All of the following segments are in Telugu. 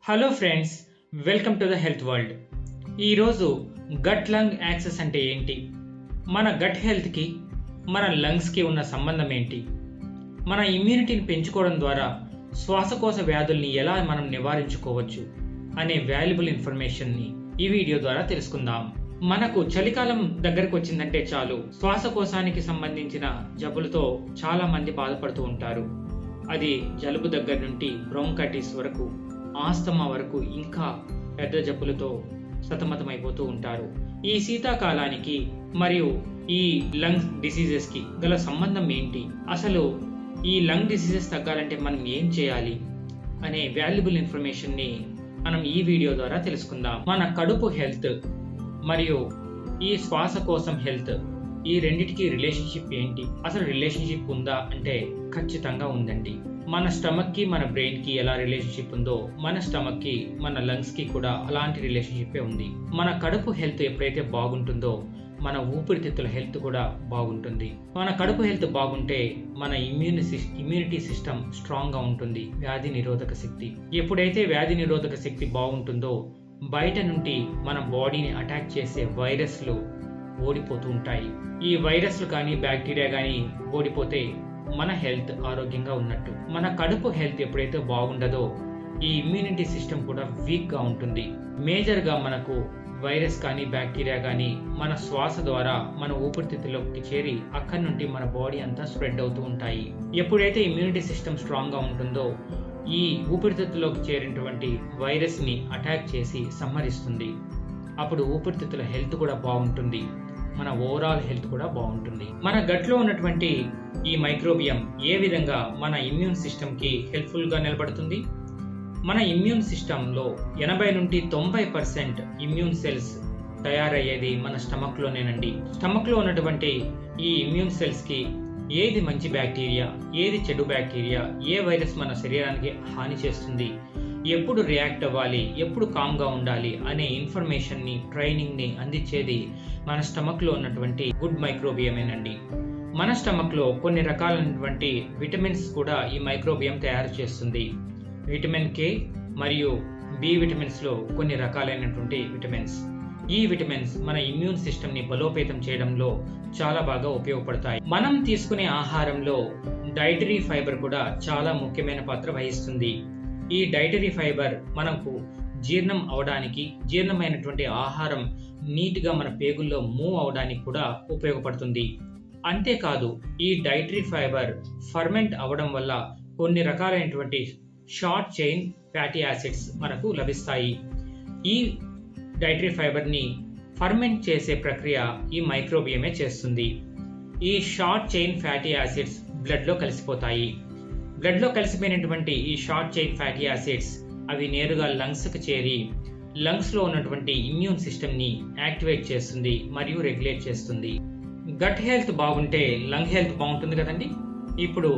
Hello friends, welcome to the health world. ఈరోజు గట్ లంగ్ యాక్సెస్ అంటే ఏంటి, మన గట్ హెల్త్కి మన లంగ్స్కి ఉన్న సంబంధం ఏంటి, మన ఇమ్యూనిటీని పెంచుకోవడం ద్వారా శ్వాసకోశ వ్యాధుల్ని ఎలా మనం నివారించుకోవచ్చు అనే వాల్యుబుల్ ఇన్ఫర్మేషన్ని ఈ వీడియో ద్వారా తెలుసుకుందాం. మనకు చలికాలం దగ్గరకు వచ్చిందంటే చాలు శ్వాసకోశానికి సంబంధించిన జబ్బులతో చాలా మంది బాధపడుతూ ఉంటారు. అది జలుబు దగ్గర నుండి బ్రోంకైటిస్ వరకు, ఆస్తమా వరకు ఇంకా పెద్ద జబ్బులతో సతమతమైపోతూ ఉంటారు. ఈ శీతాకాలానికి మరియు ఈ లంగ్ డిసీజెస్ కి గల సంబంధం ఏంటి, అసలు ఈ లంగ్ డిసీజెస్ తగ్గాలంటే మనం ఏం చేయాలి అనే వాల్యుబుల్ ఇన్ఫర్మేషన్ ని మనం ఈ వీడియో ద్వారా తెలుసుకుందాం. మన కడుపు హెల్త్ మరియు ఈ శ్వాసకోశం హెల్త్, ఈ రెండిటికి రిలేషన్షిప్ ఏంటి, అసలు రిలేషన్షిప్ ఉందా అంటే ఖచ్చితంగా ఉందండి. మన స్టమక్ కి మన బ్రెయిన్ కి ఎలా రిలేషన్షిప్ ఉందో మన స్టమక్ కి మన లంగ్స్ కి కూడా అలాంటి రిలేషన్షిప్ ఉంది. మన కడుపు హెల్త్ ఎప్పుడైతే బాగుంటుందో మన ఊపిరితిత్తుల హెల్త్ కూడా బాగుంటుంది. మన కడుపు హెల్త్ బాగుంటే మన ఇమ్యూనిటీ సిస్టమ్ స్ట్రాంగ్ గా ఉంటుంది, వ్యాధి నిరోధక శక్తి. ఎప్పుడైతే వ్యాధి నిరోధక శక్తి బాగుంటుందో బయట నుండి మన బాడీని అటాక్ చేసే వైరస్లు ఓడిపోతూ ఉంటాయి. ఈ వైరస్లు కానీ బ్యాక్టీరియా కానీ ఓడిపోతే మన హెల్త్ ఆరోగ్యంగా ఉన్నట్టు. మన కడుపు హెల్త్ ఎప్పుడైతే బాగుండదో ఈ ఇమ్యూనిటీ సిస్టమ్ కూడా వీక్ గా ఉంటుంది. మేజర్ గా మనకు వైరస్ కానీ బ్యాక్టీరియా కానీ మన శ్వాస ద్వారా మన ఊపిరితిత్తులోకి చేరి అక్కడి నుండి మన బాడీ అంతా స్ప్రెడ్ అవుతూ ఉంటాయి. ఎప్పుడైతే ఇమ్యూనిటీ సిస్టమ్ స్ట్రాంగ్ గా ఉంటుందో ఈ ఊపిరితిత్తులోకి చేరినటువంటి వైరస్ ని అటాక్ చేసి సంహరిస్తుంది. అప్పుడు ఊపిరితిత్తుల హెల్త్ కూడా బాగుంటుంది, మన ఓవరాల్ హెల్త్ కూడా బాగుంటుంది. మన గట్లో ఉన్నటువంటి ఈ మైక్రోబియం ఏ విధంగా మన ఇమ్యూన్ సిస్టమ్ కి హెల్ప్ఫుల్ గా నిలబడుతుంది. మన ఇమ్యూన్ సిస్టమ్ లో 80 నుండి 90% ఇమ్యూన్ సెల్స్ తయారయ్యేది మన స్టమక్ లోనేనండి. స్టమక్ లో ఉన్నటువంటి ఈ ఇమ్యూన్ సెల్స్ కి ఏది మంచి బ్యాక్టీరియా, ఏది చెడు బ్యాక్టీరియా, ఏ వైరస్ మన శరీరానికి హాని చేస్తుంది, ఎప్పుడు రియాక్ట్ అవ్వాలి, ఎప్పుడు కామ్ గా ఉండాలి అనే ఇన్ఫర్మేషన్ ని, ట్రైనింగ్ ని అందించేది మన స్టమక్ లో ఉన్నటువంటి గుడ్ మైక్రోబియమేనండి. మన స్టమక్ లో కొన్ని రకాలైనటువంటి విటమిన్స్ కూడా ఈ మైక్రోబియం తయారు చేస్తుంది. విటమిన్ కే మరియు బి విటమిన్స్ లో కొన్ని రకాలైనటువంటి విటమిన్స్. ఈ విటమిన్స్ మన ఇమ్యూన్ సిస్టమ్ ని బలోపేతం చేయడంలో చాలా బాగా ఉపయోగపడతాయి. మనం తీసుకునే ఆహారంలో డైటరీ ఫైబర్ కూడా చాలా ముఖ్యమైన పాత్ర వహిస్తుంది. ఈ డైటరీ ఫైబర్ మనకు జీర్ణం అవడానికి, జీర్ణమైనటువంటి ఆహారం నీట్ గా మన పేగుల్లో మూవ్ అవడానికి కూడా ఉపయోగపడుతుంది. అంతేకాదు ఈ డైటరీ ఫైబర్ ఫర్మెంట్ అవడం వల్ల కొన్ని రకాలైనటువంటి షార్ట్ చైన్ ఫ్యాటీ యాసిడ్స్ మనకు లభిస్తాయి. ఈ డైటరీ ఫైబర్ ని ఫర్మెంట్ చేసే ప్రక్రియ ఈ మైక్రోబియమే చేస్తుంది. ఈ short chain fatty acids blood లో కలిసిపోతాయి. బ్లడ్ లో కలిసిపోయినటువంటి ఈ షార్ట్ చైన్ ఫ్యాటీ యాసిడ్స్ అవి నేరుగా లంగ్స్ కి చేరి లంగ్స్ లో ఉన్నటువంటి ఇమ్యూన్ సిస్టమ్ ని యాక్టివేట్ చేస్తుంది మరియు రెగ్యులేట్ చేస్తుంది. గట్ హెల్త్ బాగుంటే లంగ్ హెల్త్ బాగుంటుంది కదండి. ఇప్పుడు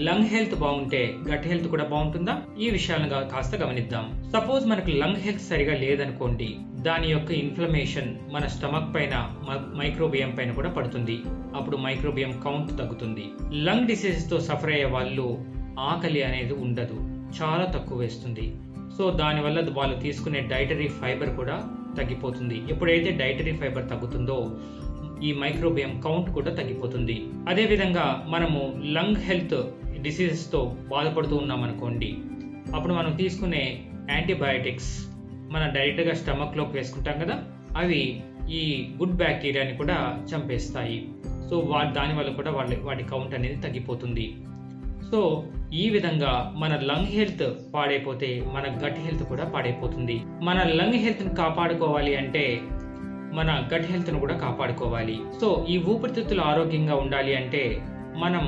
లంగ్ హెల్త్ బాగుంటే గట్ హెల్త్ కూడా బాగుంటుందా? ఈ విషయాలను కాస్త గమనిద్దాం. సపోజ్ మనకు లంగ్ హెల్త్ సరిగా లేదనుకోండి, దాని యొక్క ఇన్ఫ్లమేషన్ మన స్టమక్ పైన, మైక్రోబియం పైన కూడా పడుతుంది. అప్పుడు మైక్రోబియం కౌంట్ తగ్గుతుంది. లంగ్ డిసీజెస్ తో సఫర్ అయ్యే వాళ్ళు ఆకలి అనేది ఉండదు, చాలా తక్కువ వేస్తుంది. సో దానివల్ల వాళ్ళు తీసుకునే డైటరీ ఫైబర్ కూడా తగ్గిపోతుంది. ఎప్పుడైతే డైటరీ ఫైబర్ తగ్గుతుందో ఈ మైక్రోబియం కౌంట్ కూడా తగ్గిపోతుంది. అదే విధంగా మనము లంగ్ హెల్త్ డిసీజెస్ తో బాధపడుతూ ఉన్నాం అనుకోండి, అప్పుడు మనం తీసుకునే యాంటీబయాటిక్స్ మన డైరెక్ట్ గా స్టమక్ లోకి వేసుకుంటాం కదా, అవి ఈ గుడ్ బ్యాక్టీరియాని కూడా చంపేస్తాయి. సో దానివల్ల కూడా వాటి కౌంట్ అనేది తగ్గిపోతుంది. సో ఈ విధంగా మన లంగ్ హెల్త్ పాడైపోతే మన గట్ హెల్త్ కూడా పాడైపోతుంది. మన లంగ్ హెల్త్ ని కాపాడుకోవాలి అంటే మన గట్ హెల్త్ ను కూడా కాపాడుకోవాలి. సో ఈ ఊపిరితిత్తులు ఆరోగ్యంగా ఉండాలి అంటే మనం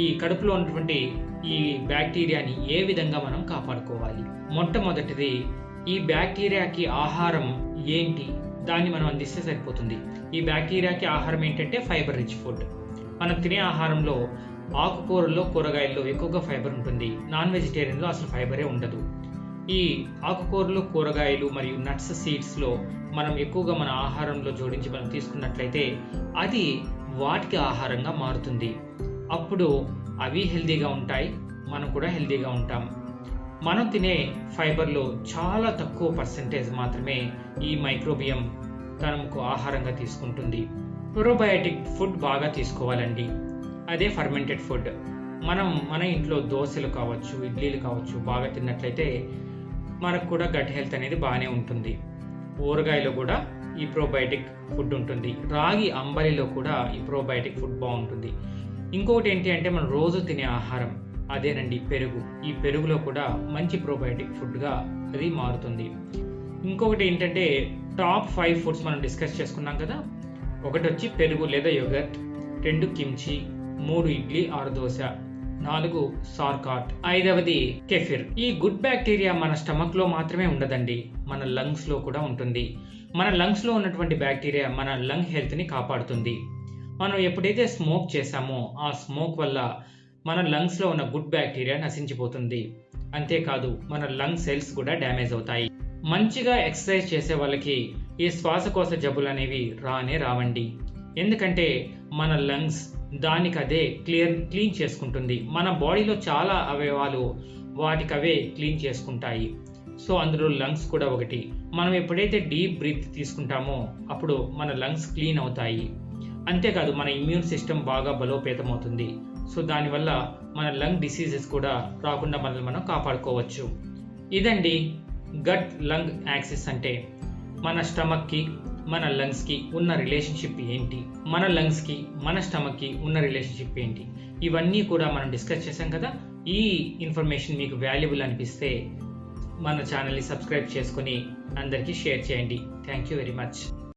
ఈ కడుపులో ఉన్నటువంటి ఈ బ్యాక్టీరియాని ఏ విధంగా మనం కాపాడుకోవాలి? మొట్టమొదటిది, ఈ బ్యాక్టీరియాకి ఆహారం ఏంటి, దాన్ని మనం అందిస్తే సరిపోతుంది. ఈ బ్యాక్టీరియాకి ఆహారం ఏంటంటే ఫైబర్ రిచ్ ఫుడ్. మనం తినే ఆహారంలో ఆకుకూరల్లో, కూరగాయల్లో ఎక్కువగా ఫైబర్ ఉంటుంది. నాన్ వెజిటేరియన్ లో అసలు ఫైబరే ఉండదు. ఈ ఆకుకూరలు, కూరగాయలు మరియు నట్స్, సీడ్స్ లో మనం ఎక్కువగా మన ఆహారంలో జోడించి మనం తీసుకున్నట్లయితే అది వాటికి ఆహారంగా మారుతుంది. అప్పుడు అవి హెల్తీగా ఉంటాయి, మనం కూడా హెల్తీగా ఉంటాం. మనం తినే ఫైబర్లో చాలా తక్కువ పర్సెంటేజ్ మాత్రమే ఈ మైక్రోబియం తనకు ఆహారంగా తీసుకుంటుంది. ప్రోబయాటిక్ ఫుడ్ బాగా తీసుకోవాలండి. అదే ఫర్మెంటెడ్ ఫుడ్. మన ఇంట్లో దోశలు కావచ్చు, ఇడ్లీలు కావచ్చు బాగా తిన్నట్లయితే మనకు కూడా గట్ హెల్త్ అనేది బాగానే ఉంటుంది. ఊరగాయలో కూడా ఈ ప్రోబయాటిక్ ఫుడ్ ఉంటుంది. రాగి అంబలిలో కూడా ఈ ప్రోబయాటిక్ ఫుడ్ బాగుంటుంది. ఇంకొకటి ఏంటి అంటే మనం రోజు తినే ఆహారం అదేనండి పెరుగు. ఈ పెరుగులో కూడా మంచి ప్రోబయాటిక్ ఫుడ్గా అది మారుతుంది. ఇంకొకటి ఏంటంటే టాప్ 5 ఫుడ్స్ మనం డిస్కస్ చేసుకున్నాం కదా. ఒకటి వచ్చి పెరుగు లేదా యోగర్ట్, 2 కిమ్చి, 3 ఇడ్లీ ఆరు దోశ, 4 సార్కాట్, 5వది కెఫిర్. ఈ గుడ్ బ్యాక్టీరియా మన స్టమక్ లో మాత్రమే ఉండదండి, మన లంగ్స్ లో కూడా ఉంటుంది. మన లంగ్స్ లో ఉన్నటువంటి బ్యాక్టీరియా మన లంగ్ హెల్త్ ని కాపాడుతుంది. మనం ఎప్పుడైతే స్మోక్ చేసామో ఆ స్మోక్ వల్ల మన లంగ్స్ లో ఉన్న గుడ్ బ్యాక్టీరియా నశించిపోతుంది. అంతేకాదు మన లంగ్ సెల్స్ కూడా డ్యామేజ్ అవుతాయి. మంచిగా ఎక్సర్సైజ్ చేసే వాళ్ళకి ఈ శ్వాసకోశ జబ్బులు అనేవి రావండి. ఎందుకంటే మన లంగ్స్ దానికదే క్లీన్ చేసుకుంటుంది. మన బాడీలో చాలా అవయవాలు వాటికవే క్లీన్ చేసుకుంటాయి. సో అందులో లంగ్స్ కూడా ఒకటి. మనం ఎప్పుడైతే డీప్ బ్రీత్ తీసుకుంటామో అప్పుడు మన లంగ్స్ క్లీన్ అవుతాయి. అంతేకాదు మన ఇమ్యూన్ సిస్టమ్ బాగా బలోపేతం అవుతుంది. సో దానివల్ల మన లంగ్ డిసీజెస్ కూడా రాకుండా మనల్ని మనం కాపాడుకోవచ్చు. ఇదండి గట్ లంగ్ యాక్సిస్ అంటే. మన స్టమక్కి మన లంగ్స్కి ఉన్న రిలేషన్షిప్ ఏంటి, మన లంగ్స్కి మన స్టమక్కి ఉన్న రిలేషన్షిప్ ఏంటి, ఇవన్నీ కూడా మనం డిస్కస్ చేసాం కదా. ఈ ఇన్ఫర్మేషన్ మీకు వాల్యుబుల్ అనిపిస్తే మన ఛానల్ని సబ్స్క్రైబ్ చేసుకొని అందరికీ షేర్ చేయండి. Thank you very much.